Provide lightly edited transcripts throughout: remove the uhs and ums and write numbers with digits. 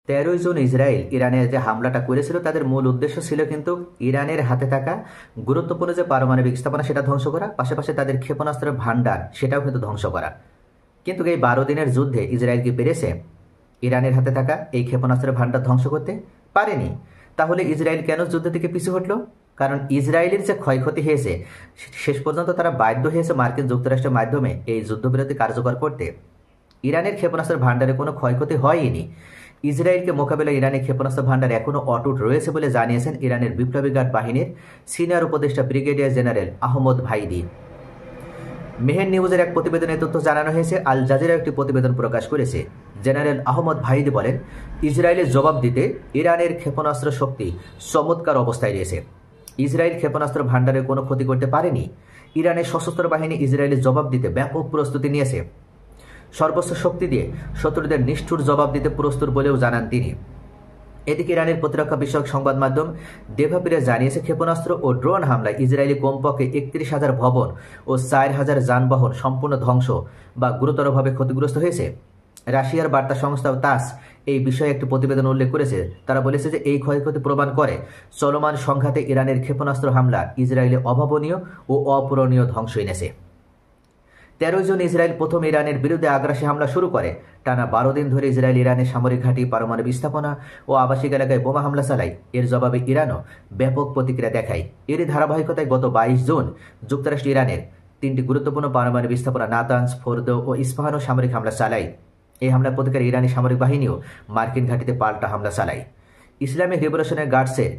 13 June Israel ইরানে যে হামলাটা করেছিল তাদের মূল উদ্দেশ্য ছিল কিন্তু ইরানের হাতে থাকা গুরুত্বপূর্ণ যে পারমাণবিক স্থাপনা সেটা ধ্বংস করা, পাশাপাশি তাদের ক্ষেপণাস্ত্রের ভান্ডার সেটাও কিন্তু ধ্বংস করা। কিন্তু এই 12 দিনের যুদ্ধে ইসরায়েল কি পেরেছে ইরানের হাতে থাকা এই ক্ষেপণাস্ত্রের ভান্ডার ধ্বংস করতে? পারেনি। তাহলে ইসরায়েল কেন যুদ্ধ থেকে পিছু হটলো? কারণ ইসরায়েলের যে ক্ষয়ক্ষতি হয়েছে শেষ পর্যন্ত তারা বাধ্য হয়েছে মার্কিন যুক্তরাষ্ট্রের মাধ্যমে এই যুদ্ধবিরতি কার্যকর করতে। ইরানের ক্ষেপণাস্ত্রের ভান্ডারে কোনো ক্ষয়ক্ষতি হয়নি। ইসরায়েলকে মোকাবেলায় ইরানের ক্ষেপণাস্ত্র ভান্ডার এখনও অটুট রয়েছে বলে জানিয়েছেন ইরানের বিপ্লবী গার্ড বাহিনীর সিনিয়র উপদেষ্টা ব্রিগেডিয়ার জেনারেল আহমদ ভাইদি। মেহের নিউজের এক প্রতিবেদনে তথ্য জানানো হয়েছে। আল জাজিরা একটি প্রতিবেদন প্রকাশ করেছে। জেনারেল আহমদ ভাইদি বলেন, ইসরায়েলের জবাব দিতে ইরানের ক্ষেপণাস্ত্র শক্তি চমৎকার অবস্থায় রয়েছে। ইসরায়েল ক্ষেপণাস্ত্র ভান্ডারে কোনো ক্ষতি করতে পারেনি। ইরানের সশস্ত্র বাহিনী ইসরায়েলের জবাব দিতে ব্যাপক প্রস্তুতি নিয়েছে। সর্বোচ্চ শক্তি দিয়ে শত্রুদের নিষ্ঠুর জবাব দিতে প্রস্তুত বলেও জানান তিনি। এদিকে ইরানের প্রতিরক্ষা বিষয়ক সংবাদ মাধ্যম দেভাপিরে জানিয়েছে, ক্ষেপণাস্ত্র ও ড্রোন হামলায় ইসরায়েলি কমপক্ষে 31,000 ভবন ও 4,000 যানবাহন সম্পূর্ণ ধ্বংস বা গুরুতরভাবে ক্ষতিগ্রস্ত হয়েছে। রাশিয়ার বার্তা সংস্থা তাস এই বিষয়ে একটি প্রতিবেদন উল্লেখ করেছে। তারা বলেছে যে এই ক্ষয়ক্ষতি প্রমাণ করে চলমান সংঘাতে ইরানের ক্ষেপণাস্ত্র হামলা ইসরায়েলে অভাবনীয় ও অপূরণীয় ধ্বংস এনেছে। 13 জুন ইসরায়েল প্রথম ইরানের বিরুদ্ধে আগ্রাসী হামলা শুরু করে। টানা 12 দিন ধরে ইসরায়েল ইরানের সামরিক ঘাঁটি, পারমাণবিক স্থাপনা ও আবাসিক এলাকায় বোমা হামলা চালায়। এর জবাবে ইরানও ব্যাপক প্রতিক্রিয়া দেখায়। এরই ধারাবাহিকতায় গত 22 জুন যুক্তরাষ্ট্র ইরানের 3টি গুরুত্বপূর্ণ পারমাণবিক স্থাপনা নাতানজ, ফোর্দো ও ইস্পাহানও সামরিক হামলা চালায়। এই হামলার প্রতিকারে ইরানি সামরিক বাহিনীও মার্কিন ঘাঁটিতে পাল্টা হামলা চালায়। ইসলামিক রিভলিউশনারি গার্ডসের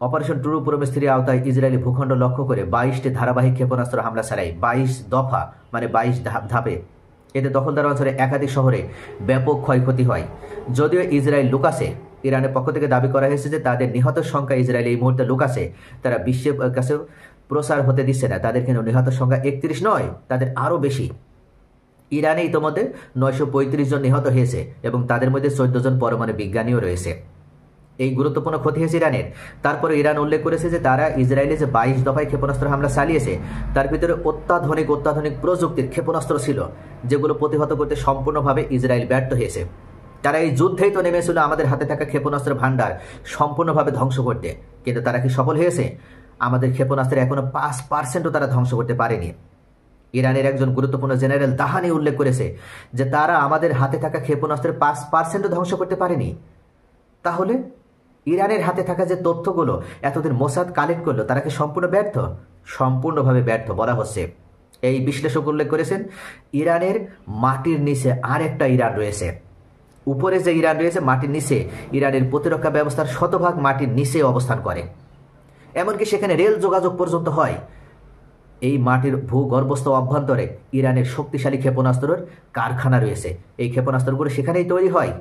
অপারেশন ট্রু প্রমিসের আওতায় ইসরায়েলি ভূখণ্ড লক্ষ্য করে 22টি ধারাবাহিক ক্ষেপণাস্ত্র হামলা চালায়। 22 দফা মানে 22 ধাপে। এতে দখলদার অঞ্চলে একাধিক শহরে ব্যাপক ক্ষয়ক্ষতি হয়। যদিও ইসরায়েল লুকাসে ইরানের পক্ষ থেকে দাবি করা হয়েছে যে তাদের নিহতের সংখ্যা ইসরায়েল এই মুহূর্তে লুকাসে তারা বিশ্বের কাছে প্রসার হতে দিচ্ছে না। তাদের কিন্তু নিহতের সংখ্যা 31 নয়, তাদের আরও বেশি। ইরানে ইতোমধ্যে 935 জন নিহত হয়েছে এবং তাদের মধ্যে 14 জন পরমাণু বিজ্ঞানীও রয়েছে। এই গুরুত্বপূর্ণ ক্ষতি হয়েছে ইরানের। তারপরে ইরান উল্লেখ করেছে যে তারা ইসরায়েলে যে 22 দফায় ক্ষেপণাস্ত্র হামলা চালিয়েছে তার ভিতরে অত্যাধুনিক প্রযুক্তির ক্ষেপণাস্ত্র ছিল, যেগুলো প্রতিহত করতে সম্পূর্ণভাবে ইসরায়েল ব্যর্থ হয়েছে। তারা এই যুদ্ধেই তো নেমেছিল আমাদের হাতে থাকা ক্ষেপণাস্ত্রের ভান্ডার সম্পূর্ণভাবে ধ্বংস করতে, কিন্তু তারা কি সফল হয়েছে? আমাদের ক্ষেপণাস্ত্রের এখনো 5%ও তারা ধ্বংস করতে পারেনি। ইরানের একজন গুরুত্বপূর্ণ জেনারেল দাহানি উল্লেখ করেছে যে তারা আমাদের হাতে থাকা ক্ষেপণাস্ত্রের 5%ও ধ্বংস করতে পারেনি। তাহলে ইরানের হাতে থাকা যে তথ্যগুলো এতদিন মোসাদ কালেক্ট করলো তারা কি সম্পূর্ণ ব্যর্থ? সম্পূর্ণভাবে ব্যর্থ বলা হচ্ছে। এই বিশ্লেষক উল্লেখ করেছেন, ইরানের মাটির নিচে আরেকটা ইরান রয়েছে। উপরে যে ইরান রয়েছে মাটির নিচে ইরানের প্রতিরক্ষা ব্যবস্থার শতভাগ মাটির নিচে অবস্থান করে, এমনকি সেখানে রেল যোগাযোগ পর্যন্ত হয়। এই মাটির ভূগর্ভস্থ অভ্যন্তরে ইরানের শক্তিশালী ক্ষেপণাস্ত্রের কারখানা রয়েছে। এই ক্ষেপণাস্ত্রগুলো সেখানেই তৈরি হয়,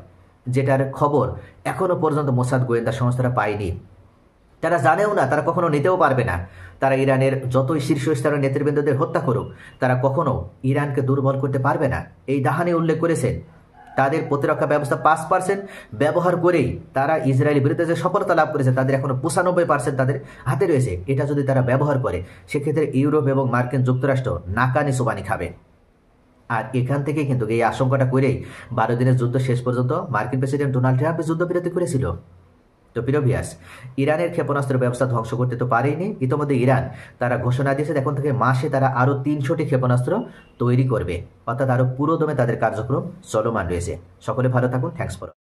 যেটার খবর এখনো পর্যন্ত মোসাদ গোয়েন্দা সংস্থারা পায়নি। তারা জানেও না, তারা কখনো নিতেও পারবে না। তারা ইরানের যতই শীর্ষস্তরের নেতৃবৃন্দদের হত্যা করুক, তারা কখনো ইরানকে দুর্বল করতে পারবে না। এই দাহানি উল্লেখ করেছেন তাদের প্রতিরক্ষা ব্যবস্থা 5% ব্যবহার করেই তারা ইসরায়েলের বিরুদ্ধে যে সফলতা লাভ করেছে তাদের এখনো 95% তাদের হাতে রয়েছে। এটা যদি তারা ব্যবহার করে সেক্ষেত্রে ইউরোপ এবং মার্কিন যুক্তরাষ্ট্র নাকানি সুবানি খাবে। আর এখান থেকে কিন্তু এই আশঙ্কাটা করেই 12 দিনের যুদ্ধ শেষ পর্যন্ত মার্কিন প্রেসিডেন্ট ডোনাল্ড ট্রাম্প যুদ্ধবিরতি করেছিল। তো প্রিয় ভিউয়ার্স, ইরানের ক্ষেপণাস্ত্র ব্যবস্থা ধ্বংস করতে তো পারেনি। ইতিমধ্যে ইরান তারা ঘোষণা দিয়েছে এখন থেকে মাসে তারা আরও 300টি ক্ষেপণাস্ত্র তৈরি করবে, অর্থাৎ আরও পুরোদমে তাদের কার্যক্রম চলমান রয়েছে। সকলে ভালো থাকুন। Thanks for